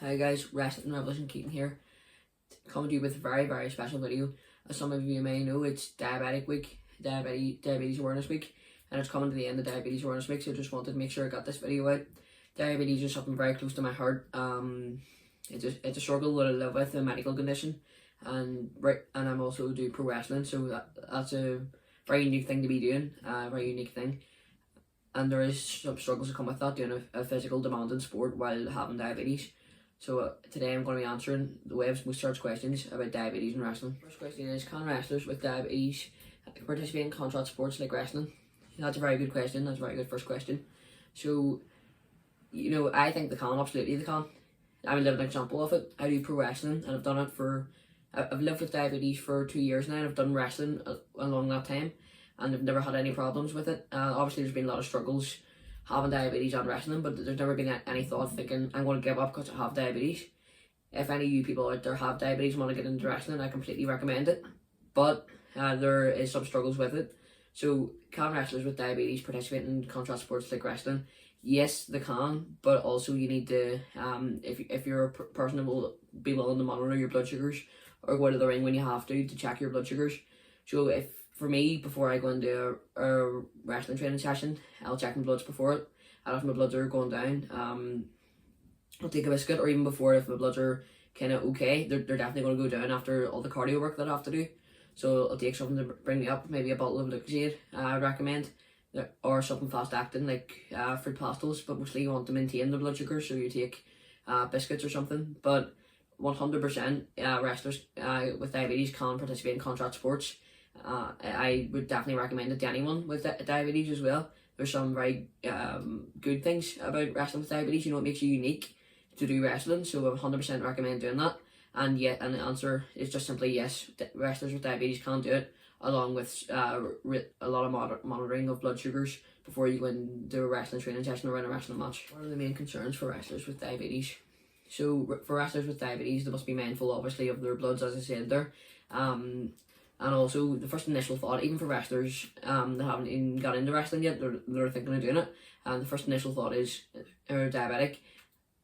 Hi guys, Wrestling Revolution Keaton here, coming to you with a very special video. As some of you may know, it's Diabetic Week, Diabetes Awareness Week, and it's coming to the end of Diabetes Awareness Week, so just wanted to make sure I got this video out. Diabetes is something very close to my heart. It's a struggle that I live with, a medical condition, and I'm also do pro wrestling, so that's a very unique thing to be doing, a very unique thing. And there is some struggles that come with that, doing a physical demanding sport while having diabetes. So today I'm going to be answering the web's most searched questions about diabetes and wrestling. First question is, can wrestlers with diabetes participate in contact sports like wrestling? That's a very good question. That's a very good first question. So, I think they can, absolutely they can. I'm a living example of it. I do pro wrestling and I've lived with diabetes for 2 years now, and I've done wrestling along that time, and I've never had any problems with it. Obviously there's been a lot of struggles having diabetes and wrestling, but there's never been any thought thinking I'm going to give up because I have diabetes. If any of you people out there have diabetes and want to get into wrestling, I completely recommend it, but there is some struggles with it. So can wrestlers with diabetes participate in contrast sports like wrestling? Yes, they can, but also you need to, if you're a person that will be willing to monitor your blood sugars or go to the ring when you have to check your blood sugars. So for me, before I go into a wrestling training session, I'll check my bloods before it. And if my bloods are going down, I'll take a biscuit, or even before, if my bloods are kind of okay, they're definitely going to go down after all the cardio work that I have to do. So I'll take something to bring me up, maybe a bottle of Lucozade, I'd recommend, or something fast acting like fruit pastels, but mostly you want to maintain the blood sugar, so you take biscuits or something. But 100% wrestlers with diabetes can participate in contact sports. I would definitely recommend it to anyone with diabetes as well. There's some very good things about wrestling with diabetes. It makes you unique to do wrestling, so I 100% recommend doing that. And the answer is just simply yes, wrestlers with diabetes can do it, along with a lot of monitoring of blood sugars before you go into a wrestling training session or in a wrestling match. What are the main concerns for wrestlers with diabetes? So for wrestlers with diabetes, they must be mindful obviously of their bloods, as I said there. And also the first initial thought, even for wrestlers that haven't even got into wrestling yet, they're thinking of doing it. And the first initial thought is, they're diabetic,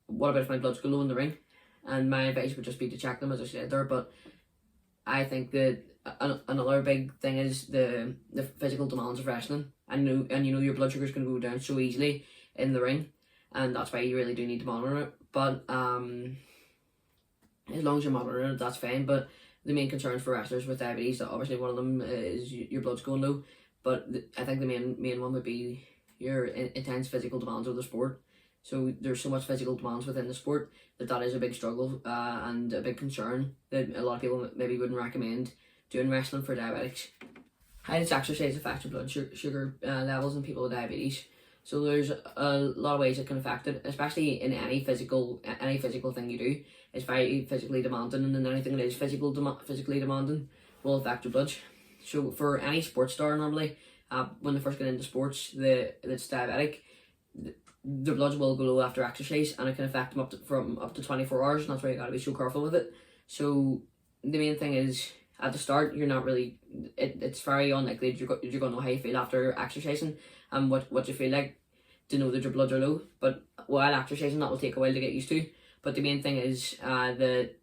what about if my blood's go low in the ring? And my advice would just be to check them, as I said there. But I think that another big thing is the physical demands of wrestling. And your blood sugars can go down so easily in the ring, and that's why you really do need to monitor it. But as long as you're monitoring it, that's fine. But the main concerns for wrestlers with diabetes, obviously one of them is your blood's going low, but I think the main one would be your intense physical demands of the sport. So there's so much physical demands within the sport that is a big struggle and a big concern that a lot of people maybe wouldn't recommend doing wrestling for diabetics. How does exercise affect your blood sugar levels in people with diabetes? So there's a lot of ways it can affect it, especially in any physical thing you do. It's very physically demanding, and then anything that is physically demanding will affect your blood. So for any sports star, normally, when they first get into sports that's diabetic, their bloods will go low after exercise, and it can affect them up to 24 hours, and that's why you gotta be so careful with it. So the main thing is, at the start, you're not really, it's very unlikely that you're going to know how you feel after exercising and what you feel like to know that your bloods are low. But while exercising, that will take a while to get used to. But the main thing is that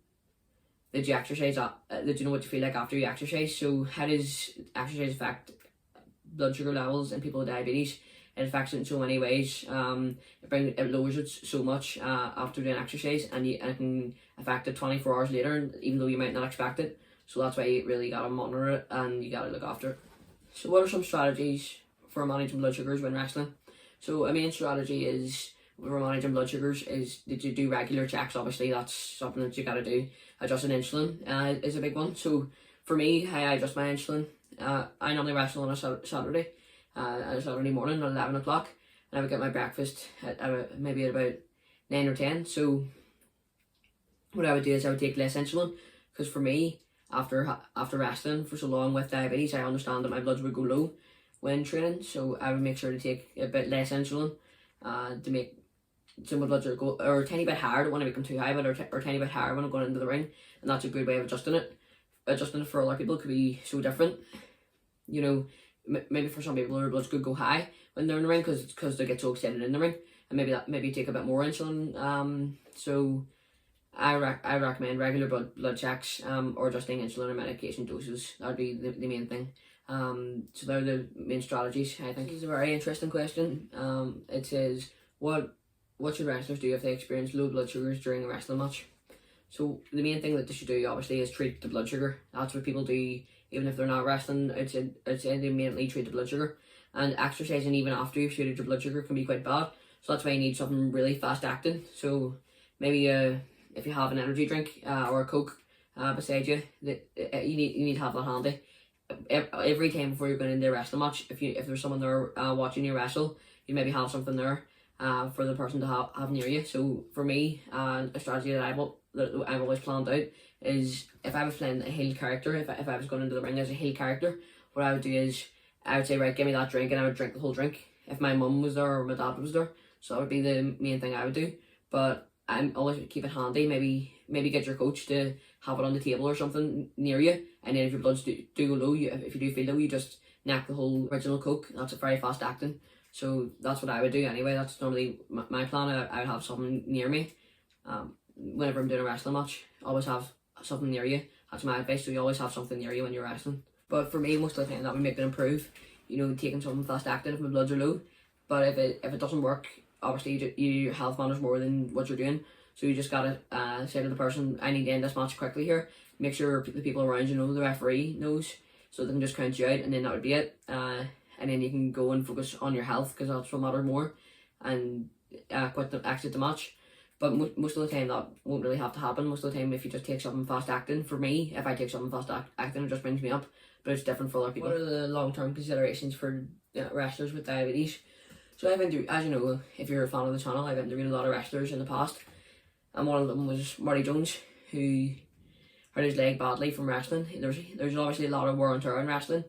you exercise, that you know what you feel like after you exercise. So how does exercise affect blood sugar levels in people with diabetes? It affects it in so many ways. It lowers it so much after doing exercise, and it can affect it 24 hours later, even though you might not expect it. So that's why you really gotta monitor it and you gotta look after it. So what are some strategies for managing blood sugars when wrestling? So a main strategy is for managing blood sugars is that you do regular checks. Obviously that's something that you gotta do. Adjusting insulin is a big one. So for me, how I adjust my insulin, I normally wrestle on a Saturday morning at 11 o'clock, and I would get my breakfast at maybe at about 9 or 10. So what I would do is I would take less insulin, because for me, after wrestling for so long with diabetes, I understand that my bloods would go low when training, so I would make sure to take a bit less insulin to make so my bloods go or a tiny bit higher. I don't want to make them too high, but or a tiny bit higher when I'm going into the ring, and that's a good way of adjusting it. Adjusting it for other people could be so different. Maybe for some people their bloods could go high when they're in the ring because they get so excited in the ring, and maybe take a bit more insulin. So I recommend regular blood checks, or adjusting insulin or medication doses. That'd be the main thing. So they're the main strategies. I think it's a very interesting question. It says, what should wrestlers do if they experience low blood sugars during a wrestling match? So the main thing that they should do, obviously, is treat the blood sugar. That's what people do even if they're not wrestling. I'd say they mainly treat the blood sugar. And exercising even after you've treated your blood sugar can be quite bad. So that's why you need something really fast acting. So maybe if you have an energy drink or a Coke beside you, that you need to have that handy. Every time before you're going into a wrestling match, if there's someone there watching you wrestle, you maybe have something there for the person to have near you. So for me, a strategy that I've always planned out is, if I was playing a heel character, if I was going into the ring as a heel character, what I would do is I would say, right, give me that drink, and I would drink the whole drink if my mum was there or my dad was there. So that would be the main thing I would do. But I'm always keep it handy. Maybe get your coach to have it on the table or something near you, and then if your bloods do go low, if you do feel low, you just knack the whole original Coke. That's a very fast acting. So that's what I would do anyway. That's normally my plan. I would have something near me. Whenever I'm doing a wrestling match, always have something near you. That's my advice. So you always have something near you when you're wrestling. But for me, most of the time that would make it improve. Taking something fast acting if my bloods are low. But if it doesn't work, obviously your health matters more than what you're doing. So you just gotta say to the person, I need to end this match quickly here. Make sure the people around you know, the referee knows, so they can just count you out, and then that would be it. And then you can go and focus on your health, because that's what matters more, and exit the match. But most of the time that won't really have to happen. Most of the time, if you just take something fast acting, for me, if I take something fast acting, it just brings me up. But it's different for other people. What are the long-term considerations for wrestlers with diabetes? So I've interviewed, as you know, if you're a fan of the channel, I've interviewed a lot of wrestlers in the past. And one of them was Marty Jones, who hurt his leg badly from wrestling. There's obviously a lot of wear and tear in wrestling.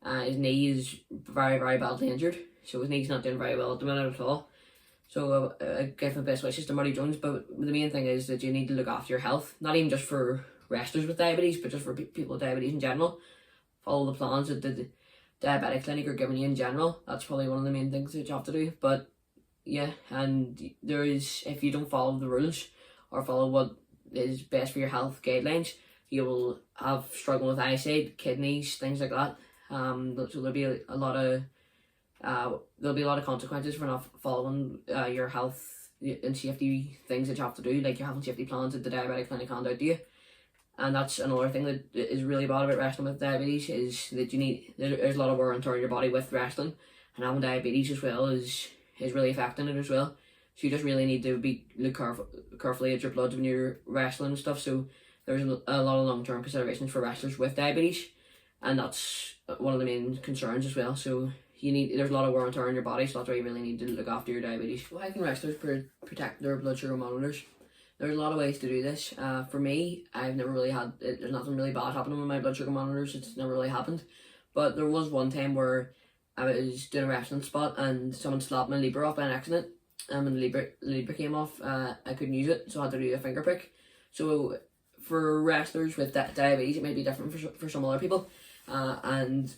His knee is very, very badly injured. So his knee's not doing very well at the minute at all. So I give my best wishes to Marty Jones. But the main thing is that you need to look after your health. Not even just for wrestlers with diabetes, but just for people with diabetes in general. Follow the plans that the diabetic clinic are giving you in general. That's probably one of the main things that you have to do. But yeah, and if you don't follow the rules or follow what is best for your health guidelines, you will have struggle with eyesight, kidneys, things like that. So there'll be a lot of consequences for not following your health and safety things that you have to do, like your health and safety plans that the diabetic clinic hand out to you. And that's another thing that is really bad about wrestling with diabetes, is that there's a lot of wear and tear in your body with wrestling, and having diabetes as well is really affecting it as well. So you just really need to look carefully at your bloods when you're wrestling and stuff. So there's a lot of long-term considerations for wrestlers with diabetes, and that's one of the main concerns as well. So there's a lot of wear and tear in your body, so that's why you really need to look after your diabetes. So how can wrestlers protect their blood sugar monitors? There's a lot of ways to do this. For me, I've never really there's nothing really bad happening with my blood sugar monitors. It's never really happened. But there was one time where I was doing a wrestling spot and someone slapped my Libra off by an accident. And when the Libra came off, I couldn't use it, so I had to do a finger prick. So for wrestlers with diabetes, it may be different for some other people. And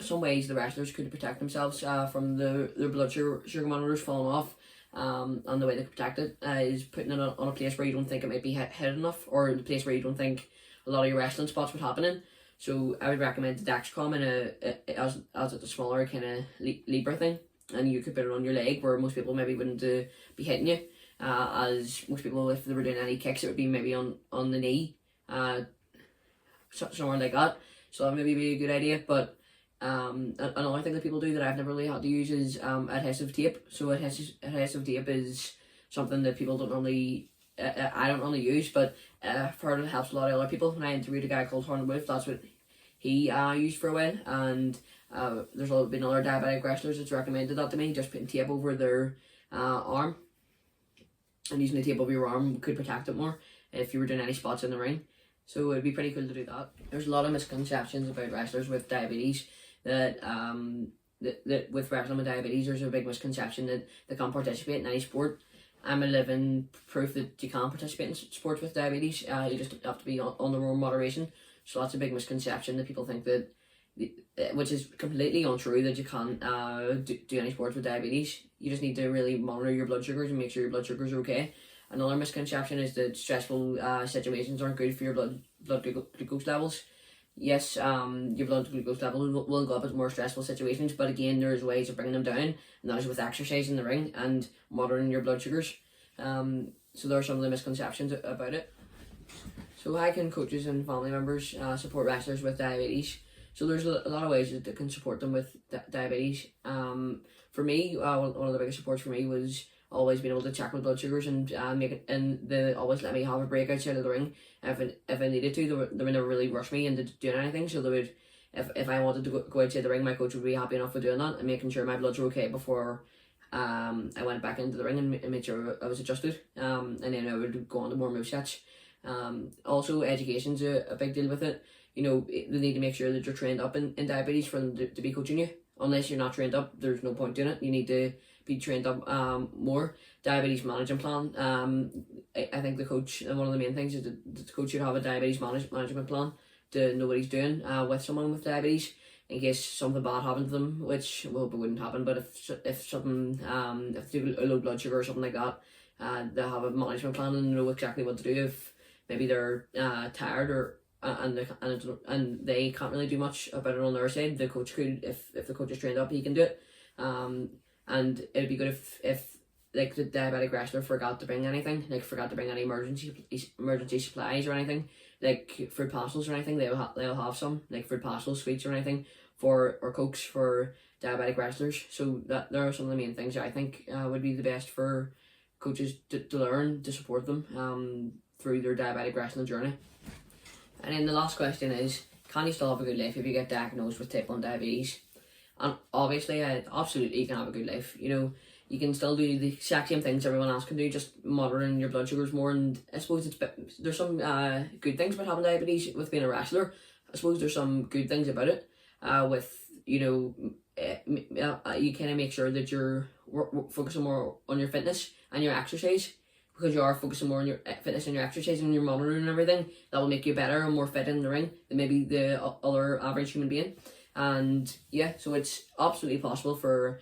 some ways the wrestlers could protect themselves from their blood sugar monitors falling off. And the way they protect it is putting it on a place where you don't think it might be hit enough, or the place where you don't think a lot of your wrestling spots would happen in. So I would recommend the Dexcom as a smaller kind of Libra thing, and you could put it on your leg where most people maybe wouldn't be hitting you. As most people, if they were doing any kicks, it would be maybe on the knee, somewhere like that. So that maybe be a good idea. But another thing that people do that I've never really had to use is adhesive tape. So adhesive tape is something that people don't normally, I don't normally use, but I've heard it helps a lot of other people. When I interviewed a guy called Horn Wolf, that's what he used for a while, and there's been other diabetic wrestlers that's recommended that to me, just putting tape over their arm, and using the tape over your arm could protect it more if you were doing any spots in the ring. So it'd be pretty cool to do that. There's a lot of misconceptions about wrestlers with diabetes, that with wrestling with diabetes, there's a big misconception that they can't participate in any sport. I'm a living proof that you can participate in sports with diabetes. You just have to be on the road moderation. So that's a big misconception, that people think that, which is completely untrue, that you can't do any sports with diabetes. You just need to really monitor your blood sugars and make sure your blood sugars are okay. Another misconception is that stressful situations aren't good for your blood glucose levels. Yes, your blood glucose level will go up at more stressful situations, but again, there's ways of bringing them down, and that is with exercise in the ring and monitoring your blood sugars. So there are some of the misconceptions about it. So how can coaches and family members support wrestlers with diabetes? So there's a lot of ways that they can support them with diabetes. For me, one of the biggest supports for me was always being able to check my blood sugars and make it, and they always let me have a break outside of the ring if I needed to. They would never really rush me into doing anything. So they would, if I wanted to go outside the ring, my coach would be happy enough with doing that and making sure my bloods were okay before I went back into the ring and made sure I was adjusted. And then I would go on to more movesets. Also, education's a big deal with it. You know, they need to make sure that you're trained up in diabetes for them to be coaching you. Unless you're not trained up, there's no point doing it. You need to be trained up more. Diabetes management plan. I think the coach, and one of the main things is that the coach should have a diabetes management plan to know what he's doing with someone with diabetes in case something bad happened to them, which we hope it wouldn't happen. But if something if they have a low blood sugar or something like that, they have a management plan and know exactly what to do if maybe they're tired or and they can't really do much about it on their side. The coach could, if the coach is trained up, he can do it. And it'd be good if like the diabetic wrestler forgot to bring anything, like forgot to bring any emergency supplies or anything, like food parcels or anything. They'll have some like food parcels, sweets or anything or cokes for diabetic wrestlers. So that there are some of the main things that I think would be the best for coaches to learn to support them through their diabetic wrestling journey. And then the last question is, can you still have a good life if you get diagnosed with type 1 diabetes? And obviously, absolutely you can have a good life. You know, you can still do the exact same things everyone else can do, just monitoring your blood sugars more. And I suppose there's some good things about having diabetes with being a wrestler. I suppose there's some good things about it. With, you know, you kind of make sure that you're focusing more on your fitness and your exercise. Because you are focusing more on your fitness and your exercise and your monitoring and everything, that will make you better and more fit in the ring than maybe the other average human being. And yeah, so it's absolutely possible for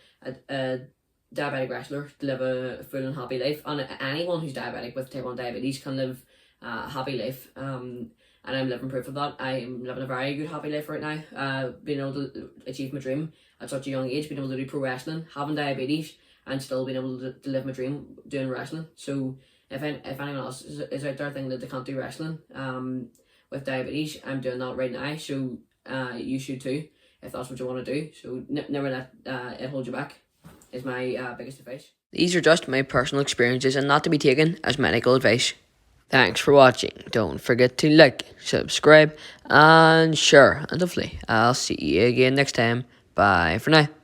a diabetic wrestler to live a full and happy life. And anyone who's diabetic with type 1 diabetes can live a happy life. And I'm living proof of that. I'm living a very good happy life right now. Being able to achieve my dream at such a young age, being able to do pro wrestling, having diabetes, and still being able to live my dream doing wrestling. So if anyone else is out there thinking that they can't do wrestling with diabetes, I'm doing that right now. So you should too, if that's what you want to do. So never let it hold you back is my biggest advice. These are just my personal experiences and not to be taken as medical advice. Thanks for watching. Don't forget to like, subscribe, and share. And hopefully I'll see you again next time. Bye for now.